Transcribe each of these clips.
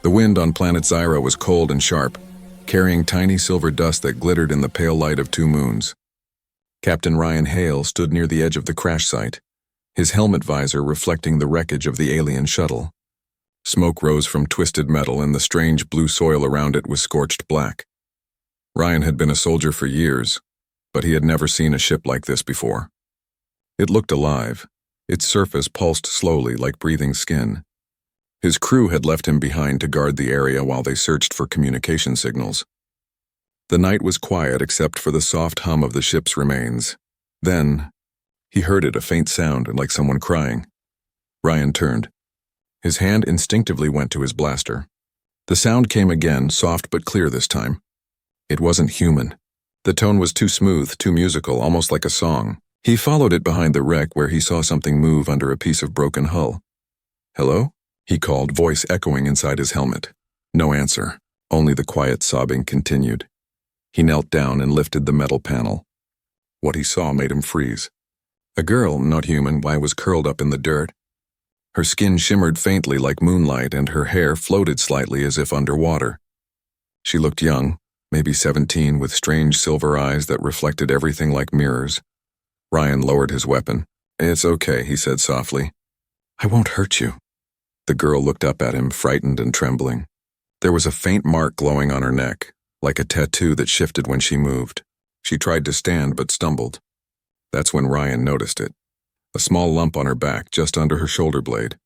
The wind on planet Zyra was cold and sharp, carrying tiny silver dust that glittered in the pale light of two moons. Captain Ryan Hale stood near the edge of the crash site, his helmet visor reflecting the wreckage of the alien shuttle. Smoke rose from twisted metal and the strange blue soil around it was scorched black. Ryan had been a soldier for years, but he had never seen a ship like this before. It looked alive. Its surface pulsed slowly like breathing skin. His crew had left him behind to guard the area while they searched for communication signals. The night was quiet except for the soft hum of the ship's remains. Then, he heard it, a faint sound like someone crying. Ryan turned. His hand instinctively went to his blaster. The sound came again, soft but clear this time. It wasn't human. The tone was too smooth, too musical, almost like a song. He followed it behind the wreck where he saw something move under a piece of broken hull. "Hello?" he called, voice echoing inside his helmet. No answer. Only the quiet sobbing continued. He knelt down and lifted the metal panel. What he saw made him freeze. A girl, not human, was curled up in the dirt. Her skin shimmered faintly like moonlight and her hair floated slightly as if underwater. She looked young, maybe 17, with strange silver eyes that reflected everything like mirrors. Ryan lowered his weapon. "It's okay," he said softly. "I won't hurt you." The girl looked up at him, frightened and trembling. There was a faint mark glowing on her neck, like a tattoo that shifted when she moved. She tried to stand but stumbled. That's when Ryan noticed it. A small lump on her back, just under her shoulder blade.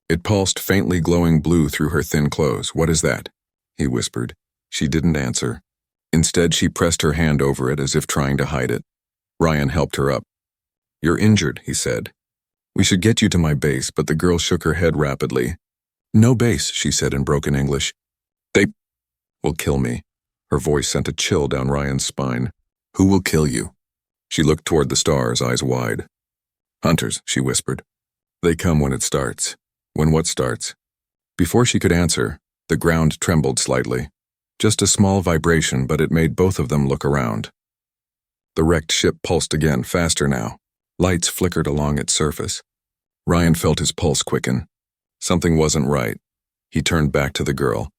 It pulsed faintly glowing blue through her thin clothes. "What is that?" he whispered. She didn't answer. Instead, she pressed her hand over it as if trying to hide it. Ryan helped her up. "You're injured," he said. "We should get you to my base," but the girl shook her head rapidly. "No base," she said in broken English. "They will kill me." Her voice sent a chill down Ryan's spine. "Who will kill you?" She looked toward the stars, eyes wide. "Hunters," she whispered. "They come when it starts." "When what starts?" Before she could answer, the ground trembled slightly. Just a small vibration, but it made both of them look around. The wrecked ship pulsed again, faster now. Lights flickered along its surface. Ryan felt his pulse quicken. Something wasn't right. He turned back to the girl.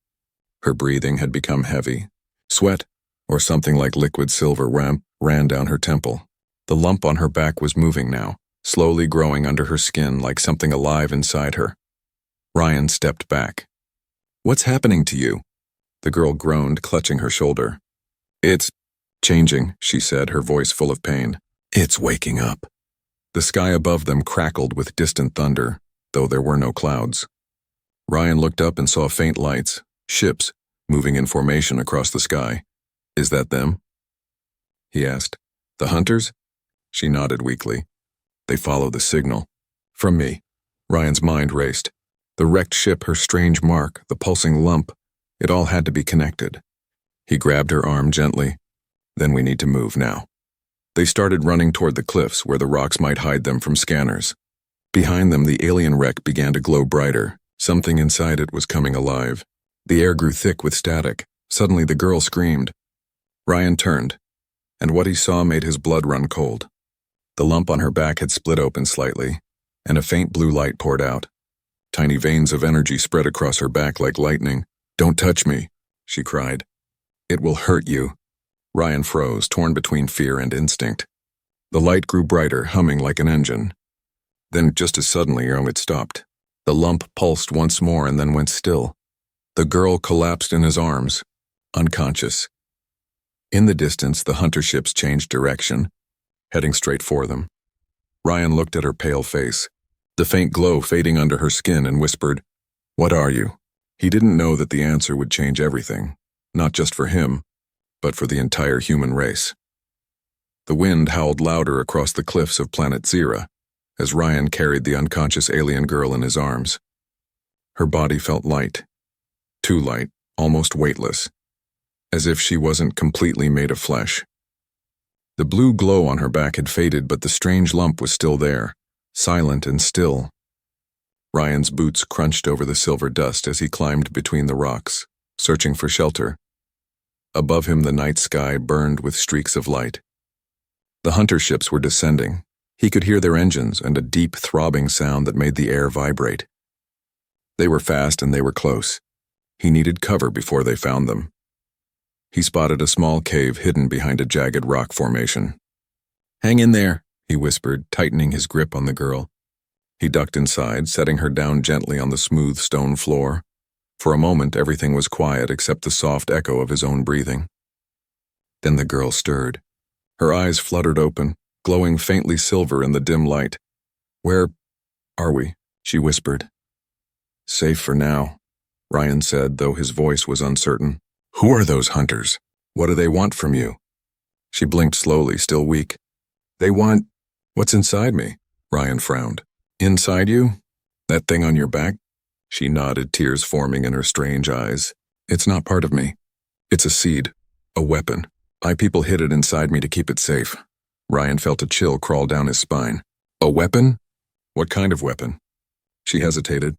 Her breathing had become heavy. Sweat, or something like liquid silver, ran down her temple. The lump on her back was moving now, slowly growing under her skin like something alive inside her. Ryan stepped back. "What's happening to you?" The girl groaned, clutching her shoulder. "It's changing," she said, her voice full of pain. "It's waking up." The sky above them crackled with distant thunder, though there were no clouds. Ryan looked up and saw faint lights, ships, moving in formation across the sky. "Is that them?" he asked. "The hunters?" She nodded weakly. "They follow the signal." "From me." Ryan's mind raced. The wrecked ship, her strange mark, the pulsing lump, it all had to be connected. He grabbed her arm gently. "Then we need to move now." They started running toward the cliffs where the rocks might hide them from scanners. Behind them, the alien wreck began to glow brighter. Something inside it was coming alive. The air grew thick with static. Suddenly the girl screamed. Ryan turned, and what he saw made his blood run cold. The lump on her back had split open slightly, and a faint blue light poured out. Tiny veins of energy spread across her back like lightning. "Don't touch me," she cried. "It will hurt you." Ryan froze, torn between fear and instinct. The light grew brighter, humming like an engine. Then, just as suddenly, it stopped. The lump pulsed once more and then went still. The girl collapsed in his arms, unconscious. In the distance, the hunter ships changed direction, heading straight for them. Ryan looked at her pale face, the faint glow fading under her skin, and whispered, "What are you?" He didn't know that the answer would change everything, not just for him, but for the entire human race. The wind howled louder across the cliffs of planet Zyra as Ryan carried the unconscious alien girl in his arms. Her body felt light, too light, almost weightless, as if she wasn't completely made of flesh. The blue glow on her back had faded, but the strange lump was still there, silent and still. Ryan's boots crunched over the silver dust as he climbed between the rocks, searching for shelter. Above him, the night sky burned with streaks of light. The hunter ships were descending. He could hear their engines and a deep, throbbing sound that made the air vibrate. They were fast and they were close. He needed cover before they found them. He spotted a small cave hidden behind a jagged rock formation. "Hang in there," he whispered, tightening his grip on the girl. He ducked inside, setting her down gently on the smooth stone floor. For a moment, everything was quiet except the soft echo of his own breathing. Then the girl stirred. Her eyes fluttered open, glowing faintly silver in the dim light. "Where are we?" she whispered. "Safe for now," Ryan said, though his voice was uncertain. "Who are those hunters? What do they want from you?" She blinked slowly, still weak. "They want what's inside me," Ryan frowned. "Inside you? That thing on your back?" She nodded, tears forming in her strange eyes. "It's not part of me. It's a seed, a weapon. My people hid it inside me to keep it safe." Ryan felt a chill crawl down his spine. "A weapon? What kind of weapon?" She hesitated.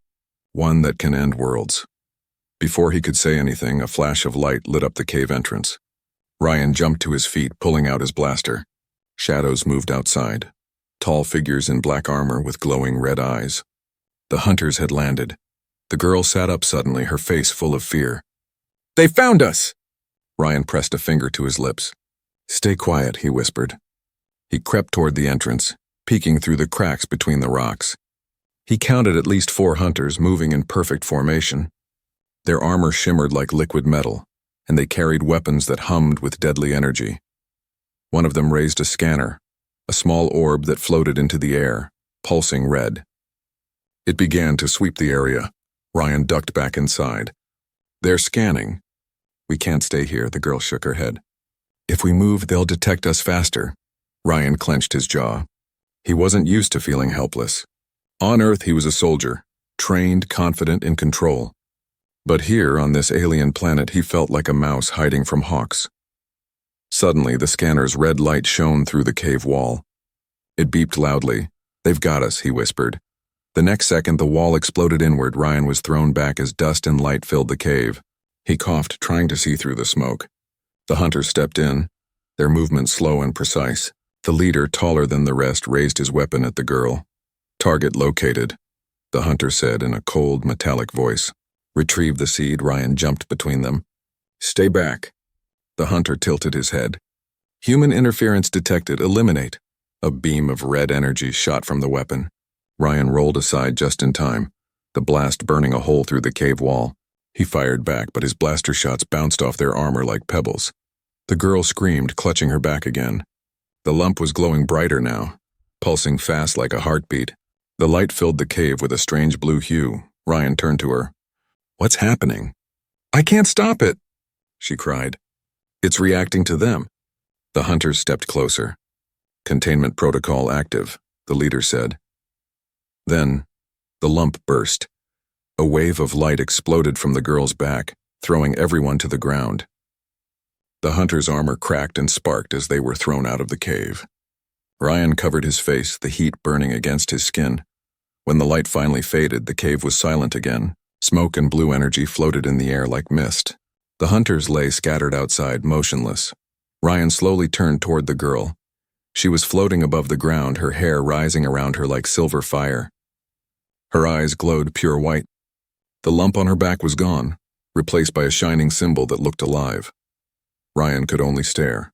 "One that can end worlds." Before he could say anything, a flash of light lit up the cave entrance. Ryan jumped to his feet, pulling out his blaster. Shadows moved outside. Tall figures in black armor with glowing red eyes. The hunters had landed. The girl sat up suddenly, her face full of fear. "They found us!" Ryan pressed a finger to his lips. "Stay quiet," he whispered. He crept toward the entrance, peeking through the cracks between the rocks. He counted at least 4 hunters moving in perfect formation. Their armor shimmered like liquid metal, and they carried weapons that hummed with deadly energy. One of them raised a scanner, a small orb that floated into the air, pulsing red. It began to sweep the area. Ryan ducked back inside. "They're scanning." "We can't stay here," the girl shook her head. "If we move, they'll detect us faster." Ryan clenched his jaw. He wasn't used to feeling helpless. On Earth, he was a soldier, trained, confident, in control. But here, on this alien planet, he felt like a mouse hiding from hawks. Suddenly, the scanner's red light shone through the cave wall. It beeped loudly. "They've got us," he whispered. The next second, the wall exploded inward. Ryan was thrown back as dust and light filled the cave. He coughed, trying to see through the smoke. The hunters stepped in, their movements slow and precise. The leader, taller than the rest, raised his weapon at the girl. "Target located," the hunter said in a cold, metallic voice. "Retrieve the seed." Ryan jumped between them. "Stay back." The hunter tilted his head. "Human interference detected. Eliminate." A beam of red energy shot from the weapon. Ryan rolled aside just in time, the blast burning a hole through the cave wall. He fired back, but his blaster shots bounced off their armor like pebbles. The girl screamed, clutching her back again. The lump was glowing brighter now, pulsing fast like a heartbeat. The light filled the cave with a strange blue hue. Ryan turned to her. "What's happening?" "I can't stop it," she cried. "It's reacting to them." The hunters stepped closer. "Containment protocol active," the leader said. Then, the lump burst. A wave of light exploded from the girl's back, throwing everyone to the ground. The hunter's armor cracked and sparked as they were thrown out of the cave. Ryan covered his face, the heat burning against his skin. When the light finally faded, the cave was silent again. Smoke and blue energy floated in the air like mist. The hunters lay scattered outside, motionless. Ryan slowly turned toward the girl. She was floating above the ground, her hair rising around her like silver fire. Her eyes glowed pure white. The lump on her back was gone, replaced by a shining symbol that looked alive. Ryan could only stare.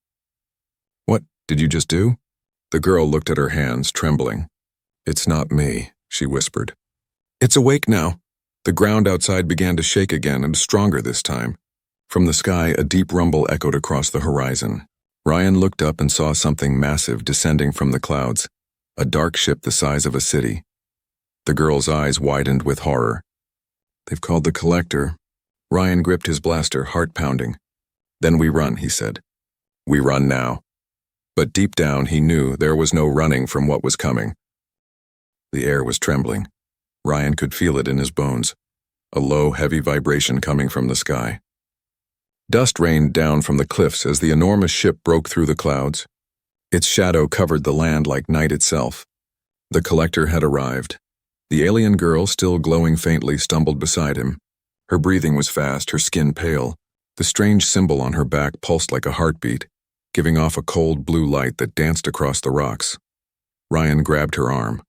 "What did you just do?" The girl looked at her hands, trembling. "It's not me," she whispered. "It's awake now." The ground outside began to shake again, and stronger this time. From the sky, a deep rumble echoed across the horizon. Ryan looked up and saw something massive descending from the clouds, a dark ship the size of a city. The girl's eyes widened with horror. "They've called the collector." Ryan gripped his blaster, heart pounding. "Then we run," he said. "We run now." But deep down, he knew there was no running from what was coming. The air was trembling. Ryan could feel it in his bones, a low, heavy vibration coming from the sky. Dust rained down from the cliffs as the enormous ship broke through the clouds. Its shadow covered the land like night itself. The collector had arrived. The alien girl, still glowing faintly, stumbled beside him. Her breathing was fast, her skin pale. The strange symbol on her back pulsed like a heartbeat, giving off a cold blue light that danced across the rocks. Ryan grabbed her arm.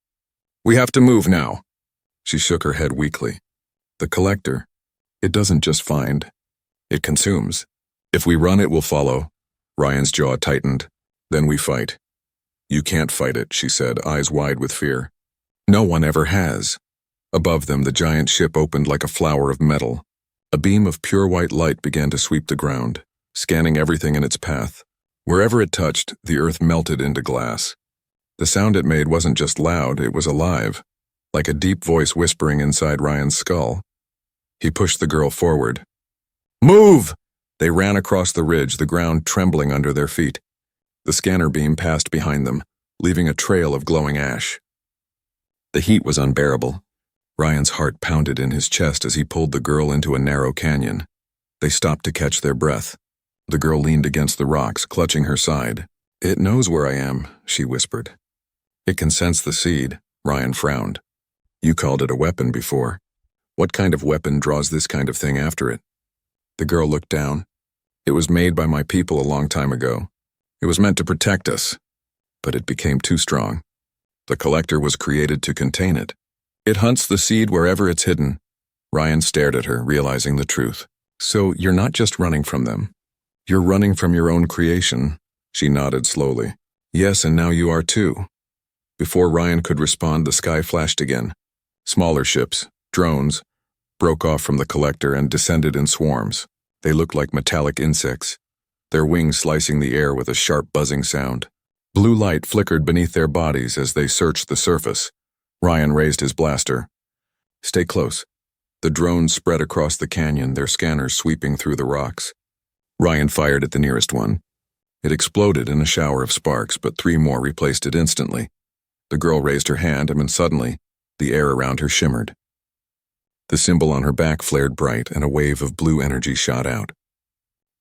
"We have to move now." She shook her head weakly. "The collector." It doesn't just find. It consumes. If we run, it will follow. Ryan's jaw tightened. Then we fight. You can't fight it, she said, eyes wide with fear. No one ever has. Above them, the giant ship opened like a flower of metal. A beam of pure white light began to sweep the ground, scanning everything in its path. Wherever it touched, the earth melted into glass. The sound it made wasn't just loud, it was alive, like a deep voice whispering inside Ryan's skull. He pushed the girl forward. Move! They ran across the ridge, the ground trembling under their feet. The scanner beam passed behind them, leaving a trail of glowing ash. The heat was unbearable. Ryan's heart pounded in his chest as he pulled the girl into a narrow canyon. They stopped to catch their breath. The girl leaned against the rocks, clutching her side. It knows where I am, she whispered. It can sense the seed, Ryan frowned. You called it a weapon before. What kind of weapon draws this kind of thing after it? The girl looked down. It was made by my people a long time ago. It was meant to protect us, but it became too strong. The collector was created to contain it. It hunts the seed wherever it's hidden. Ryan stared at her, realizing the truth. So you're not just running from them. You're running from your own creation. She nodded slowly. Yes, and now you are too. Before Ryan could respond, the sky flashed again. Smaller ships, drones, broke off from the collector and descended in swarms. They looked like metallic insects, their wings slicing the air with a sharp buzzing sound. Blue light flickered beneath their bodies as they searched the surface. Ryan raised his blaster. Stay close. The drones spread across the canyon, their scanners sweeping through the rocks. Ryan fired at the nearest one. It exploded in a shower of sparks, but 3 more replaced it instantly. The girl raised her hand, and suddenly, the air around her shimmered. The symbol on her back flared bright, and a wave of blue energy shot out.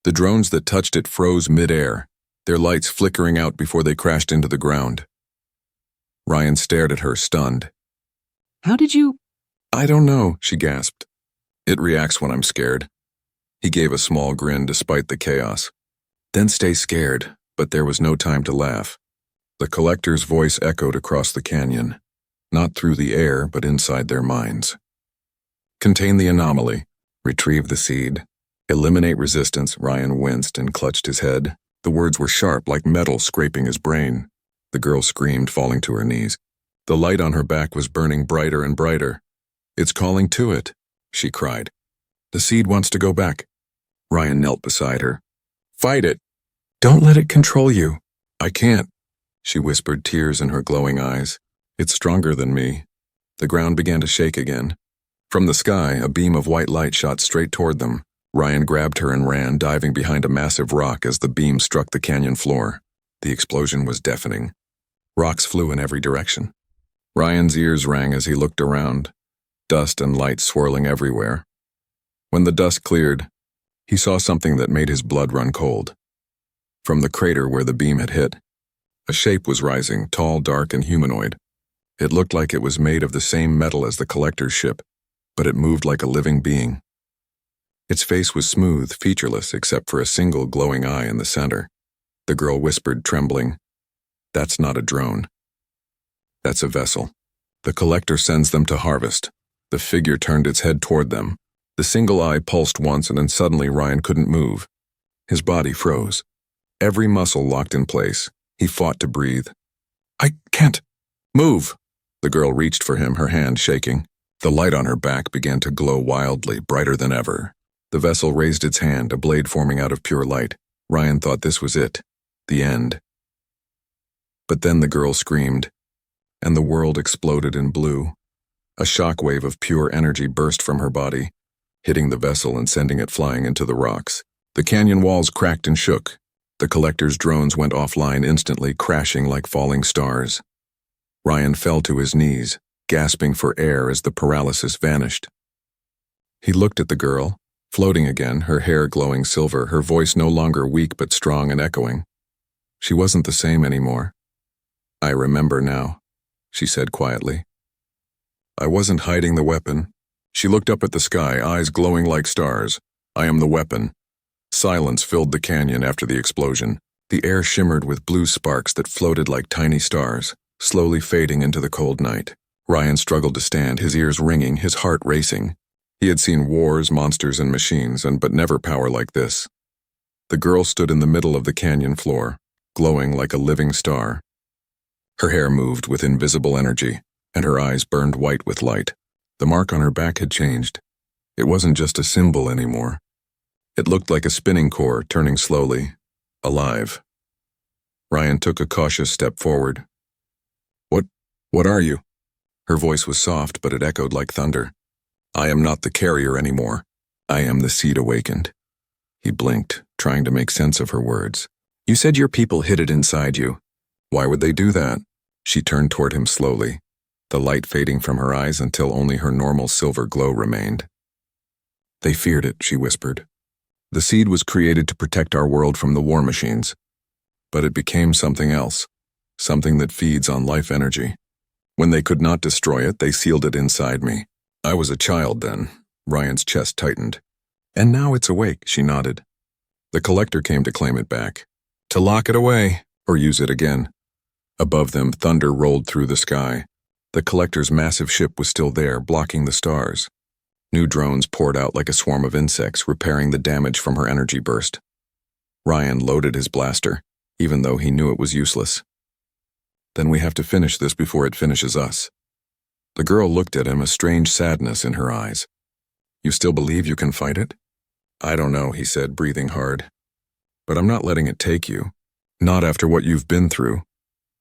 The drones that touched it froze mid-air, their lights flickering out before they crashed into the ground. Ryan stared at her, stunned. How did you... I don't know, she gasped. It reacts when I'm scared. He gave a small grin despite the chaos. Then stay scared, but there was no time to laugh. The collector's voice echoed across the canyon, not through the air, but inside their minds. Contain the anomaly, retrieve the seed, eliminate resistance. Ryan winced and clutched his head. The words were sharp, like metal scraping his brain. The girl screamed, falling to her knees. The light on her back was burning brighter and brighter. It's calling to it, she cried. The seed wants to go back. Ryan knelt beside her. Fight it. Don't let it control you. I can't, she whispered, tears in her glowing eyes. It's stronger than me. The ground began to shake again. From the sky, a beam of white light shot straight toward them. Ryan grabbed her and ran, diving behind a massive rock as the beam struck the canyon floor. The explosion was deafening. Rocks flew in every direction. Ryan's ears rang as he looked around, dust and light swirling everywhere. When the dust cleared, he saw something that made his blood run cold. From the crater where the beam had hit, a shape was rising, tall, dark, and humanoid. It looked like it was made of the same metal as the collector's ship, but it moved like a living being. Its face was smooth, featureless, except for a single glowing eye in the center. The girl whispered, trembling, That's not a drone. That's a vessel. The collector sends them to harvest. The figure turned its head toward them. The single eye pulsed once, and then suddenly Ryan couldn't move. His body froze. Every muscle locked in place. He fought to breathe. I can't. Move! The girl reached for him, her hand shaking. The light on her back began to glow wildly, brighter than ever. The vessel raised its hand, a blade forming out of pure light. Ryan thought this was it. The end. But then the girl screamed, and the world exploded in blue. A shockwave of pure energy burst from her body, hitting the vessel and sending it flying into the rocks. The canyon walls cracked and shook. The collector's drones went offline instantly, crashing like falling stars. Ryan fell to his knees, gasping for air as the paralysis vanished. He looked at the girl, floating again, her hair glowing silver, her voice no longer weak but strong and echoing. She wasn't the same anymore. I remember now, she said quietly. I wasn't hiding the weapon. She looked up at the sky, eyes glowing like stars. I am the weapon. Silence filled the canyon after the explosion. The air shimmered with blue sparks that floated like tiny stars, slowly fading into the cold night. Ryan struggled to stand, his ears ringing, his heart racing. He had seen wars, monsters, and machines, but never power like this. The girl stood in the middle of the canyon floor, glowing like a living star. Her hair moved with invisible energy, and her eyes burned white with light. The mark on her back had changed. It wasn't just a symbol anymore. It looked like a spinning core turning slowly, alive. Ryan took a cautious step forward. What are you?" Her voice was soft, but it echoed like thunder. "I am not the carrier anymore. I am the seed awakened." He blinked, trying to make sense of her words. "You said your people hid it inside you. Why would they do that?" She turned toward him slowly, the light fading from her eyes until only her normal silver glow remained. "They feared it," she whispered. "The seed was created to protect our world from the war machines. But it became something else, something that feeds on life energy. When they could not destroy it, they sealed it inside me. I was a child then." Ryan's chest tightened. "And now it's awake," she nodded. "The collector came to claim it back. To lock it away, or use it again." Above them, thunder rolled through the sky. The collector's massive ship was still there, blocking the stars. New drones poured out like a swarm of insects, repairing the damage from her energy burst. Ryan loaded his blaster, even though he knew it was useless. "Then we have to finish this before it finishes us." The girl looked at him, a strange sadness in her eyes. "You still believe you can fight it?" "I don't know," he said, breathing hard. "But I'm not letting it take you. Not after what you've been through."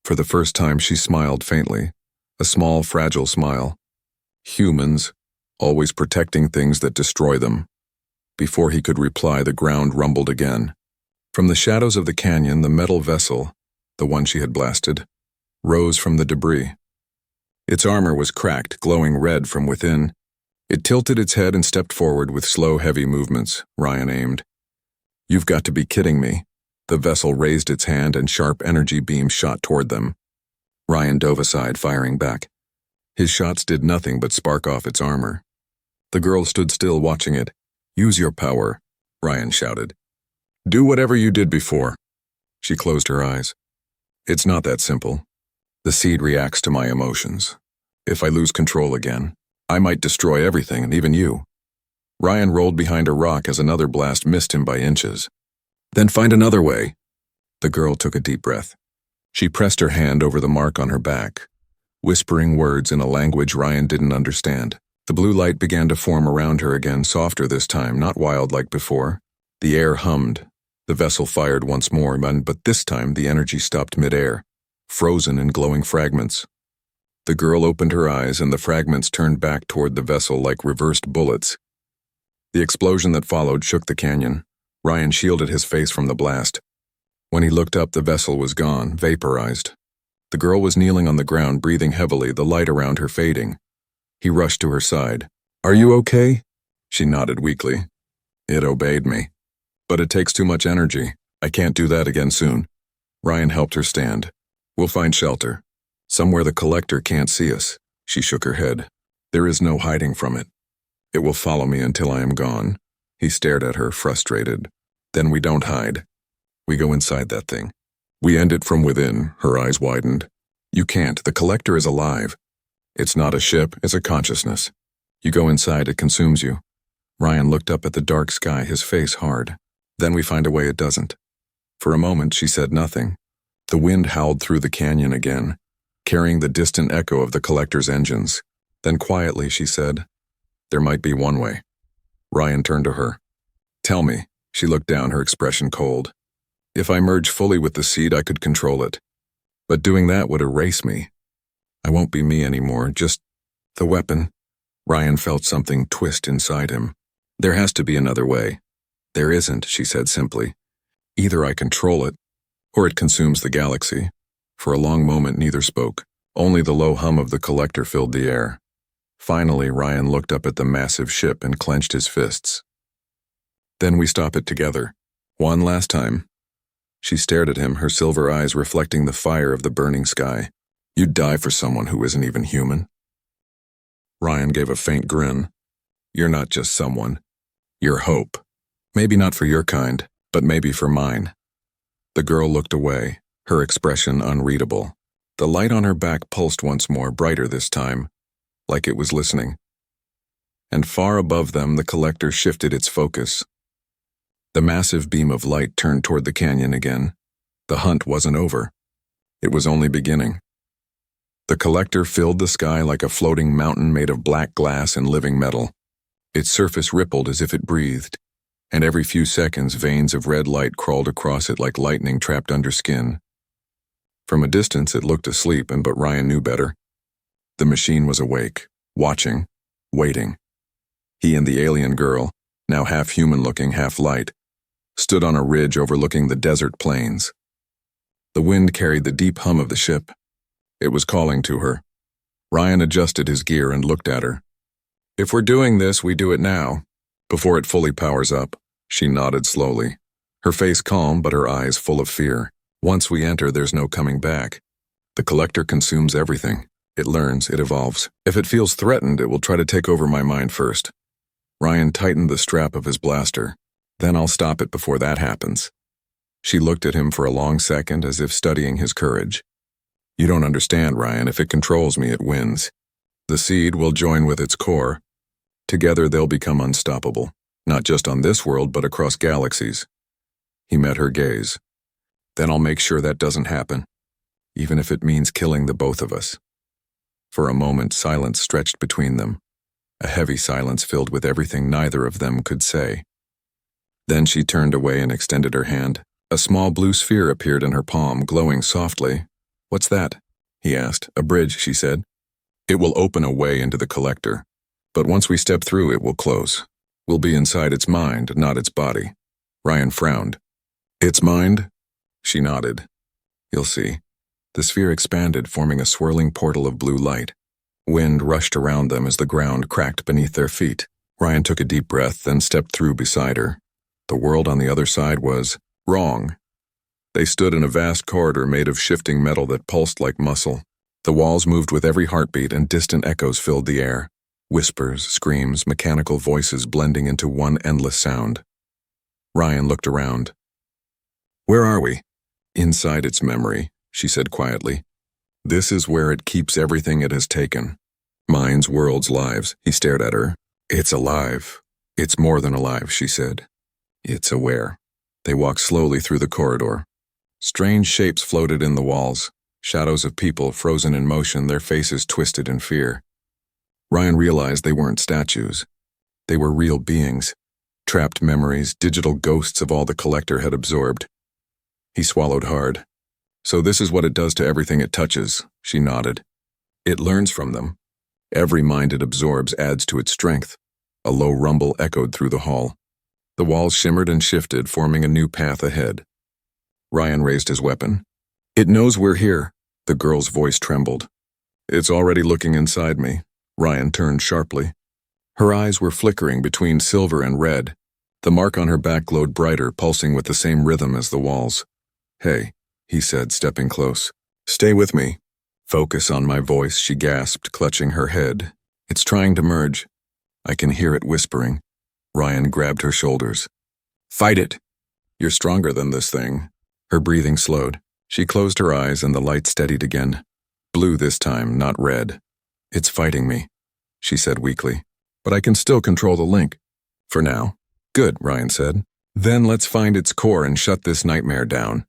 For the first time, she smiled faintly, a small, fragile smile. Humans, always protecting things that destroy them. Before he could reply, the ground rumbled again. From the shadows of the canyon, the metal vessel, the one she had blasted, rose from the debris. Its armor was cracked, glowing red from within. It tilted its head and stepped forward with slow, heavy movements. Ryan aimed. "You've got to be kidding me." The vessel raised its hand and sharp energy beams shot toward them. Ryan dove aside, firing back. His shots did nothing but spark off its armor. The girl stood still, watching it. "Use your power," Ryan shouted. "Do whatever you did before." She closed her eyes. "It's not that simple. The seed reacts to my emotions. If I lose control again, I might destroy everything, and even you." Ryan rolled behind a rock as another blast missed him by inches. "Then find another way." The girl took a deep breath. She pressed her hand over the mark on her back, whispering words in a language Ryan didn't understand. The blue light began to form around her again, softer this time, not wild like before. The air hummed. The vessel fired once more, but this time the energy stopped midair, frozen in glowing fragments. The girl opened her eyes, and the fragments turned back toward the vessel like reversed bullets. The explosion that followed shook the canyon. Ryan shielded his face from the blast. When he looked up, the vessel was gone, vaporized. The girl was kneeling on the ground, breathing heavily, the light around her fading. He rushed to her side. "Are you okay?" She nodded weakly. "It obeyed me. But it takes too much energy. I can't do that again soon." Ryan helped her stand. "We'll find shelter. Somewhere the collector can't see us." She shook her head. "There is no hiding from it. It will follow me until I am gone." He stared at her, frustrated. "Then we don't hide. We go inside that thing. We end it from within." Her eyes widened. "You can't. The collector is alive. It's not a ship, it's a consciousness. You go inside, it consumes you." Ryan looked up at the dark sky, his face hard. "Then we find a way it doesn't." For a moment, she said nothing. The wind howled through the canyon again, carrying the distant echo of the collector's engines. Then quietly, she said, "There might be one way." Ryan turned to her. "Tell me." She looked down, her expression cold. "If I merge fully with the seed, I could control it. But doing that would erase me. I won't be me anymore, just the weapon." Ryan felt something twist inside him. "There has to be another way." "There isn't," she said simply. "Either I control it, or it consumes the galaxy." For a long moment, neither spoke. Only the low hum of the collector filled the air. Finally, Ryan looked up at the massive ship and clenched his fists. "Then we stop it together. One last time." She stared at him, her silver eyes reflecting the fire of the burning sky. "You'd die for someone who isn't even human?" Ryan gave a faint grin. "You're not just someone. You're hope. Maybe not for your kind, but maybe for mine." The girl looked away, her expression unreadable. The light on her back pulsed once more, brighter this time, like it was listening. and far above them the collector shifted its focus. The massive beam of light turned toward the canyon again. The hunt wasn't over. It was only beginning. The collector filled the sky like a floating mountain made of black glass and living metal. Its surface rippled as if it breathed, and every few seconds veins of red light crawled across it like lightning trapped under skin. From a distance it looked asleep, but Ryan knew better. The machine was awake, watching, waiting. He and the alien girl, now half human-looking, half light, stood on a ridge overlooking the desert plains. The wind carried the deep hum of the ship. It was calling to her. Ryan adjusted his gear and looked at her. "If we're doing this, we do it now, before it fully powers up." She nodded slowly, her face calm but her eyes full of fear. "Once we enter, there's no coming back. The collector consumes everything. It learns, it evolves. If it feels threatened, it will try to take over my mind first." Ryan tightened the strap of his blaster. "Then I'll stop it before that happens." She looked at him for a long second as if studying his courage. "You don't understand, Ryan. If it controls me, it wins. The seed will join with its core. Together they'll become unstoppable, not just on this world but across galaxies." He met her gaze. "Then I'll make sure that doesn't happen, even if it means killing the both of us." For a moment, silence stretched between them, a heavy silence filled with everything neither of them could say. Then she turned away and extended her hand. A small blue sphere appeared in her palm, glowing softly. "What's that?" he asked. "A bridge," she said. "It will open a way into the collector, but once we step through, it will close. We'll be inside its mind, not its body." Ryan frowned. "Its mind?" She nodded. "You'll see." The sphere expanded, forming a swirling portal of blue light. Wind rushed around them as the ground cracked beneath their feet. Ryan took a deep breath, then stepped through beside her. The world on the other side was wrong. They stood in a vast corridor made of shifting metal that pulsed like muscle. The walls moved with every heartbeat and distant echoes filled the air. Whispers, screams, mechanical voices blending into one endless sound. Ryan looked around. "Where are we?" "Inside its memory," she said quietly. "This is where it keeps everything it has taken. Minds, worlds, lives." He stared at her. "It's alive. It's more than alive," she said. "It's aware." They walked slowly through the corridor. Strange shapes floated in the walls, shadows of people frozen in motion, their faces twisted in fear. Ryan realized they weren't statues. They were real beings, trapped memories, digital ghosts of all the collector had absorbed. He swallowed hard. "So this is what it does to everything it touches," she nodded. "It learns from them. Every mind it absorbs adds to its strength." A low rumble echoed through the hall. The walls shimmered and shifted, forming a new path ahead. Ryan raised his weapon. "It knows we're here." The girl's voice trembled. "It's already looking inside me." Ryan turned sharply. Her eyes were flickering between silver and red. The mark on her back glowed brighter, pulsing with the same rhythm as the walls. "Hey," he said, stepping close. "Stay with me." "Focus on my voice," she gasped, clutching her head. "It's trying to merge. I can hear it whispering." Ryan grabbed her shoulders. "Fight it. You're stronger than this thing." Her breathing slowed. She closed her eyes and the light steadied again. Blue this time, not red. "It's fighting me," she said weakly. "But I can still control the link. For now." "Good," Ryan said. "Then let's find its core and shut this nightmare down."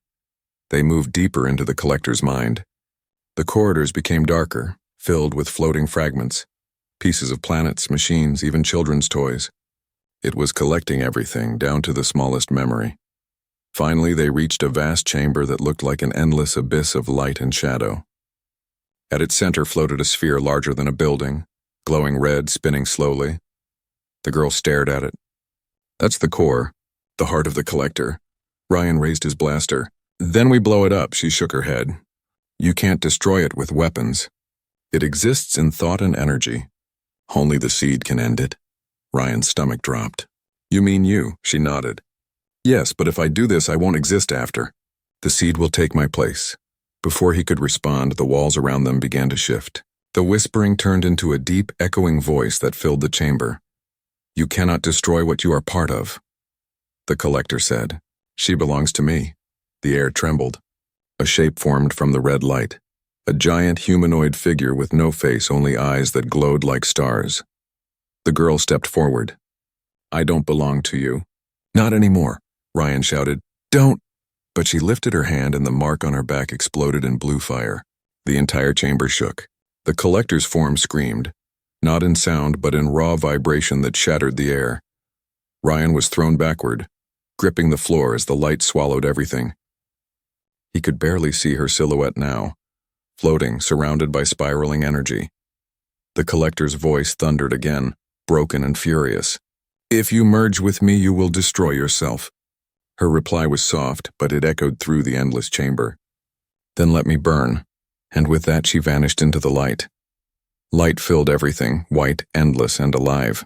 They moved deeper into the collector's mind. The corridors became darker, filled with floating fragments. Pieces of planets, machines, even children's toys. It was collecting everything, down to the smallest memory. Finally, they reached a vast chamber that looked like an endless abyss of light and shadow. At its center floated a sphere larger than a building, glowing red, spinning slowly. The girl stared at it. "That's the core, the heart of the collector." Ryan raised his blaster. "Then we blow it up," she shook her head. "You can't destroy it with weapons. It exists in thought and energy. Only the seed can end it." Ryan's stomach dropped. "You mean you?" She nodded. "Yes, but if I do this, I won't exist after. The seed will take my place." Before he could respond, the walls around them began to shift. The whispering turned into a deep, echoing voice that filled the chamber. "You cannot destroy what you are part of." The collector said, "She belongs to me." The air trembled. A shape formed from the red light. A giant humanoid figure with no face, only eyes that glowed like stars. The girl stepped forward. I don't belong to you. Not anymore, Ryan shouted. Don't. But she lifted her hand and the mark on her back exploded in blue fire. The entire chamber shook. The collector's form screamed, not in sound but in raw vibration that shattered the air. Ryan was thrown backward, gripping the floor as the light swallowed everything. He could barely see her silhouette now, floating, surrounded by spiraling energy. The collector's voice thundered again, broken and furious. If you merge with me, you will destroy yourself. Her reply was soft, but it echoed through the endless chamber. Then let me burn. And with that she vanished into the light. Light filled everything, white, endless, and alive.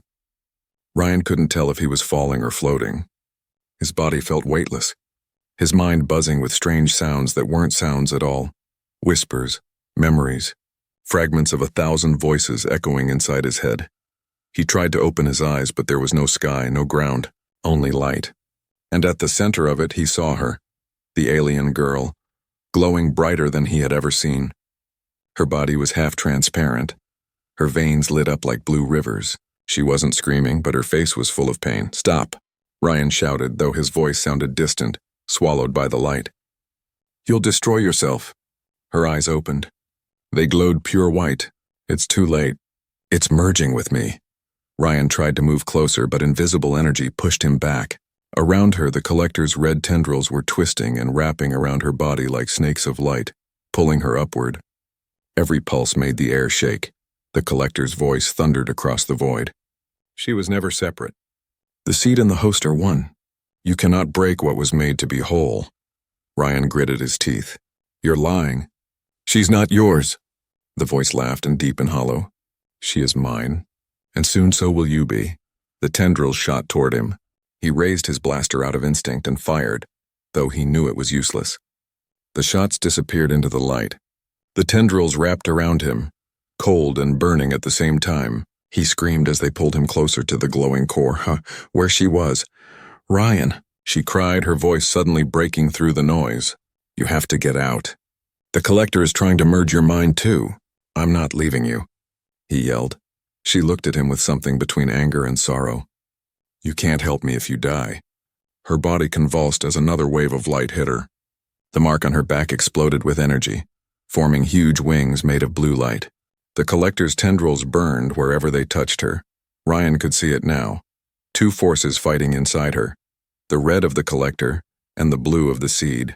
Ryan couldn't tell if he was falling or floating. His body felt weightless, his mind buzzing with strange sounds that weren't sounds at all. Whispers, memories, fragments of 1,000 voices echoing inside his head. He tried to open his eyes, but there was no sky, no ground, only light. And at the center of it he saw her, the alien girl, glowing brighter than he had ever seen. Her body was half transparent. Her veins lit up like blue rivers. She wasn't screaming, but her face was full of pain. Stop, Ryan shouted, though his voice sounded distant, swallowed by the light. You'll destroy yourself. Her eyes opened. They glowed pure white. It's too late. It's merging with me. Ryan tried to move closer, but invisible energy pushed him back. Around her, the collector's red tendrils were twisting and wrapping around her body like snakes of light, pulling her upward. Every pulse made the air shake. The collector's voice thundered across the void. She was never separate. The seed and the host are one. You cannot break what was made to be whole. Ryan gritted his teeth. You're lying. She's not yours. The voice laughed and deep and hollow. She is mine, and soon so will you be. The tendrils shot toward him. He raised his blaster out of instinct and fired, though he knew it was useless. The shots disappeared into the light. The tendrils wrapped around him, cold and burning at the same time. He screamed as they pulled him closer to the glowing core, where she was. Ryan, she cried, her voice suddenly breaking through the noise. You have to get out. The collector is trying to merge your mind too. I'm not leaving you, he yelled. She looked at him with something between anger and sorrow. You can't help me if you die. Her body convulsed as another wave of light hit her. The mark on her back exploded with energy, forming huge wings made of blue light. The collector's tendrils burned wherever they touched her. Ryan could see it now. Two forces fighting inside her, the red of the collector and the blue of the seed.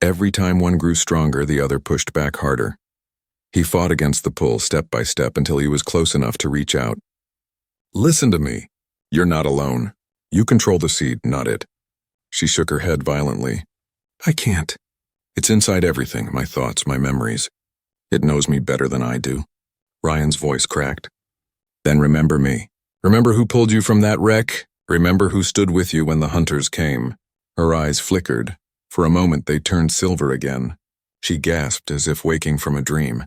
Every time one grew stronger, the other pushed back harder. He fought against the pull step by step until he was close enough to reach out. Listen to me. You're not alone. You control the seed, not it. She shook her head violently. I can't. It's inside everything, my thoughts, my memories. It knows me better than I do. Ryan's voice cracked. Then remember me. Remember who pulled you from that wreck? Remember who stood with you when the hunters came. Her eyes flickered. For a moment they turned silver again. She gasped as if waking from a dream.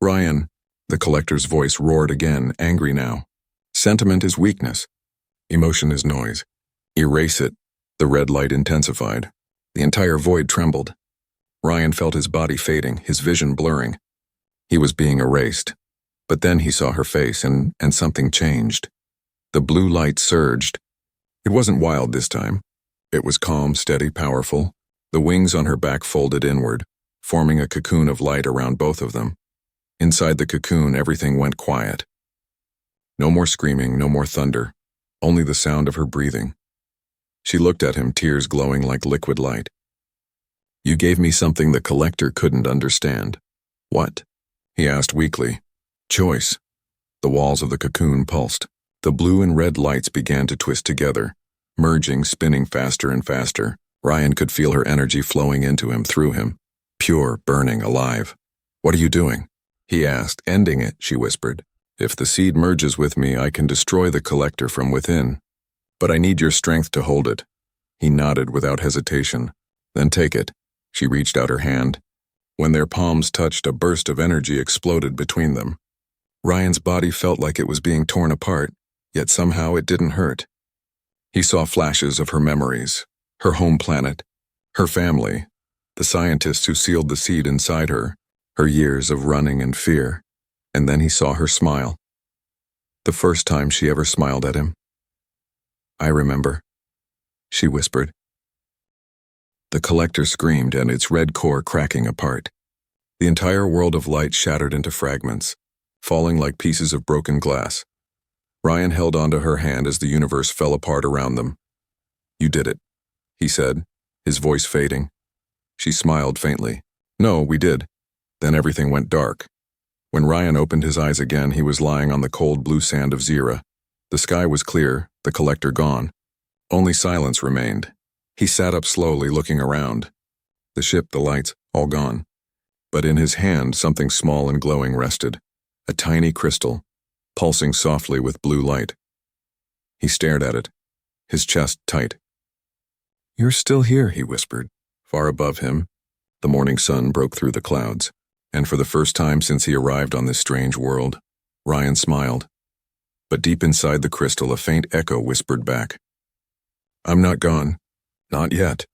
Ryan, the collector's voice roared again, angry now. Sentiment is weakness. Emotion is noise. Erase it. The red light intensified. The entire void trembled. Ryan felt his body fading, his vision blurring. He was being erased. But then he saw her face and something changed. The blue light surged. It wasn't wild this time. It was calm, steady, powerful. The wings on her back folded inward, forming a cocoon of light around both of them. Inside the cocoon, everything went quiet. No more screaming, no more thunder, only the sound of her breathing. She looked at him, tears glowing like liquid light. You gave me something the collector couldn't understand. What? He asked weakly. Choice. The walls of the cocoon pulsed. The blue and red lights began to twist together, merging, spinning faster and faster. Ryan could feel her energy flowing into him, through him. Pure, burning, alive. What are you doing? He asked. Ending it, she whispered. If the seed merges with me, I can destroy the collector from within. But I need your strength to hold it. He nodded without hesitation. Then take it. She reached out her hand. When their palms touched, a burst of energy exploded between them. Ryan's body felt like it was being torn apart, yet somehow it didn't hurt. He saw flashes of her memories, her home planet, her family, the scientists who sealed the seed inside her, her years of running and fear, and then he saw her smile. The first time she ever smiled at him. "I remember," she whispered. The collector screamed, and its red core cracking apart. The entire world of light shattered into fragments, falling like pieces of broken glass. Ryan held onto her hand as the universe fell apart around them. "You did it," he said, his voice fading. She smiled faintly. "No, we did." Then everything went dark. When Ryan opened his eyes again, he was lying on the cold blue sand of Zira. The sky was clear, the collector gone. Only silence remained. He sat up slowly, looking around. The ship, the lights, all gone. But in his hand, something small and glowing rested. A tiny crystal, pulsing softly with blue light. He stared at it, his chest tight. "You're still here," he whispered. Far above him, the morning sun broke through the clouds, and for the first time since he arrived on this strange world, Ryan smiled. But deep inside the crystal, a faint echo whispered back, "I'm not gone. Not yet."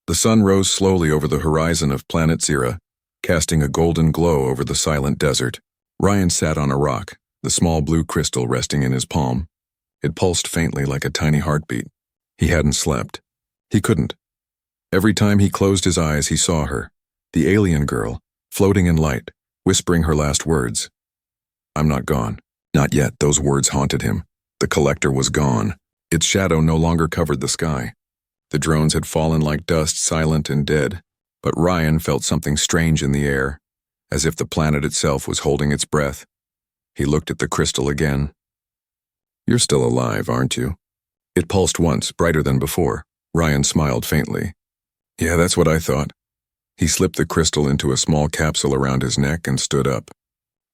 The sun rose slowly over the horizon of planet Zira, casting a golden glow over the silent desert. Ryan sat on a rock, the small blue crystal resting in his palm. It pulsed faintly like a tiny heartbeat. He hadn't slept. He couldn't. Every time he closed his eyes, he saw her, the alien girl, floating in light, whispering her last words. "I'm not gone." Not yet. Those words haunted him. The collector was gone. Its shadow no longer covered the sky. The drones had fallen like dust, silent and dead. But Ryan felt something strange in the air, as if the planet itself was holding its breath. He looked at the crystal again. "You're still alive, aren't you?" It pulsed once, brighter than before. Ryan smiled faintly. "Yeah, that's what I thought." He slipped the crystal into a small capsule around his neck and stood up.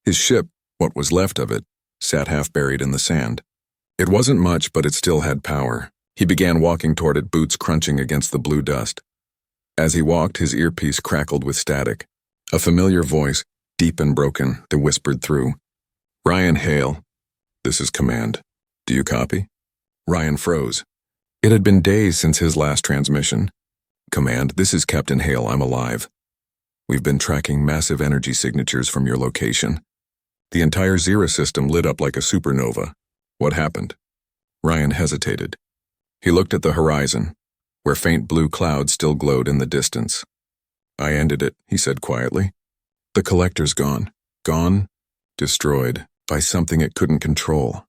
His ship, what was left of it, sat half buried in the sand. It wasn't much, but it still had power. He began walking toward it, boots crunching against the blue dust. As he walked, his earpiece crackled with static. A familiar voice, deep and broken, that whispered through. "Ryan Hale, this is Command. Do you copy?" Ryan froze. It had been days since his last transmission. "Command, this is Captain Hale. I'm alive. We've been tracking massive energy signatures from your location. The entire Zira system lit up like a supernova. What happened?" Ryan hesitated. He looked at the horizon, where faint blue clouds still glowed in the distance. "I ended it," he said quietly. "The collector's gone. Gone, destroyed, by something it couldn't control."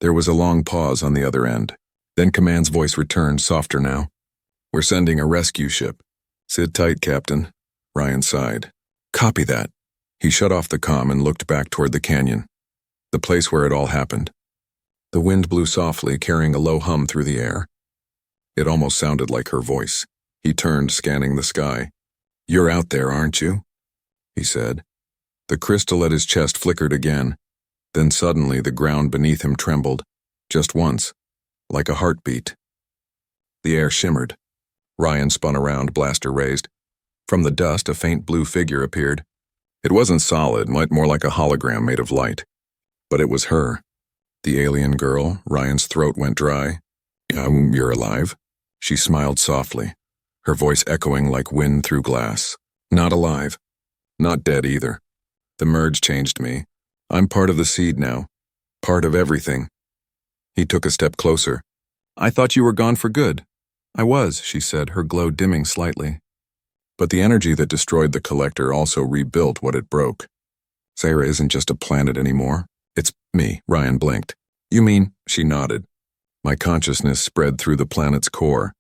There was a long pause on the other end. Then Command's voice returned, softer now. "We're sending a rescue ship. Sit tight, Captain." Ryan sighed. "Copy that." He shut off the comm and looked back toward the canyon, the place where it all happened. The wind blew softly, carrying a low hum through the air. It almost sounded like her voice. He turned, scanning the sky. "You're out there, aren't you?" he said. The crystal at his chest flickered again. Then suddenly the ground beneath him trembled, just once, like a heartbeat. The air shimmered. Ryan spun around, blaster raised. From the dust, a faint blue figure appeared. It wasn't solid, more like a hologram made of light. But it was her. The alien girl. Ryan's throat went dry. You're alive?" She smiled softly, her voice echoing like wind through glass. "Not alive. Not dead either. The merge changed me. I'm part of the seed now. Part of everything." He took a step closer. "I thought you were gone for good." "I was," she said, her glow dimming slightly. But the energy that destroyed the collector also rebuilt what it broke. "Zira isn't just a planet anymore. It's me." Ryan blinked. "You mean?" She nodded. "My consciousness spread through the planet's core.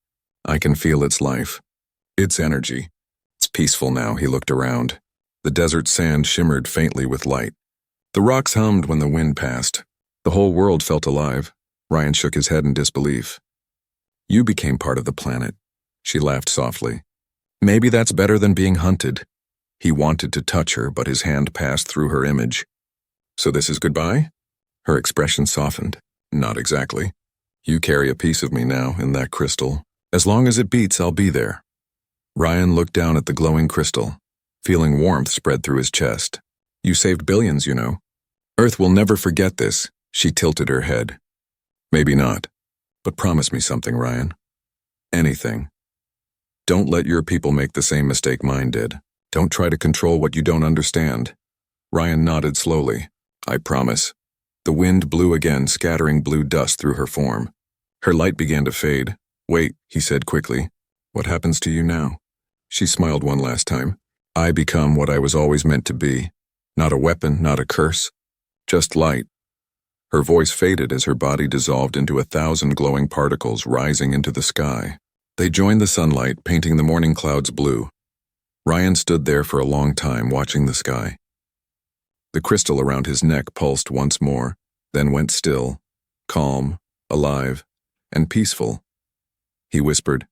I can feel its life, its energy. It's peaceful now." He looked around. The desert sand shimmered faintly with light. The rocks hummed when the wind passed. The whole world felt alive. Ryan shook his head in disbelief. "You became part of the planet." She laughed softly. "Maybe that's better than being hunted." He wanted to touch her, but his hand passed through her image. "So this is goodbye?" Her expression softened. "Not exactly. You carry a piece of me now in that crystal. As long as it beats, I'll be there." Ryan looked down at the glowing crystal, feeling warmth spread through his chest. "You saved billions, you know. Earth will never forget this." She tilted her head. "Maybe not. But promise me something, Ryan. Anything. Don't let your people make the same mistake mine did. Don't try to control what you don't understand." Ryan nodded slowly. "I promise." The wind blew again, scattering blue dust through her form. Her light began to fade. "Wait," he said quickly. "What happens to you now?" She smiled one last time. "I become what I was always meant to be. Not a weapon, not a curse. Just light." Her voice faded as her body dissolved into 1,000 glowing particles rising into the sky. They joined the sunlight, painting the morning clouds blue. Ryan stood there for a long time, watching the sky. The crystal around his neck pulsed once more, then went still, calm, alive, and peaceful. He whispered,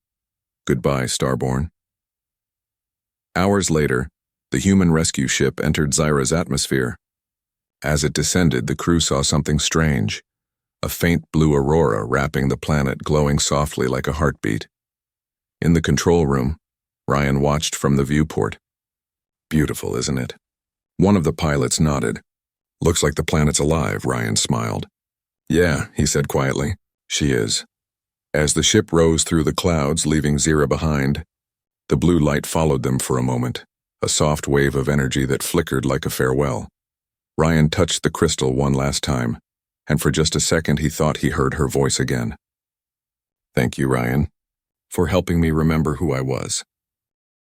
"Goodbye, Starborn." Hours later, the human rescue ship entered Zyra's atmosphere. As it descended, the crew saw something strange, a faint blue aurora wrapping the planet, glowing softly like a heartbeat. In the control room, Ryan watched from the viewport. "Beautiful, isn't it?" One of the pilots nodded. "Looks like the planet's alive," Ryan smiled. "Yeah," he said quietly, "she is." As the ship rose through the clouds, leaving Zyra behind, the blue light followed them for a moment, a soft wave of energy that flickered like a farewell. Ryan touched the crystal one last time, and for just a second he thought he heard her voice again. "Thank you, Ryan, for helping me remember who I was."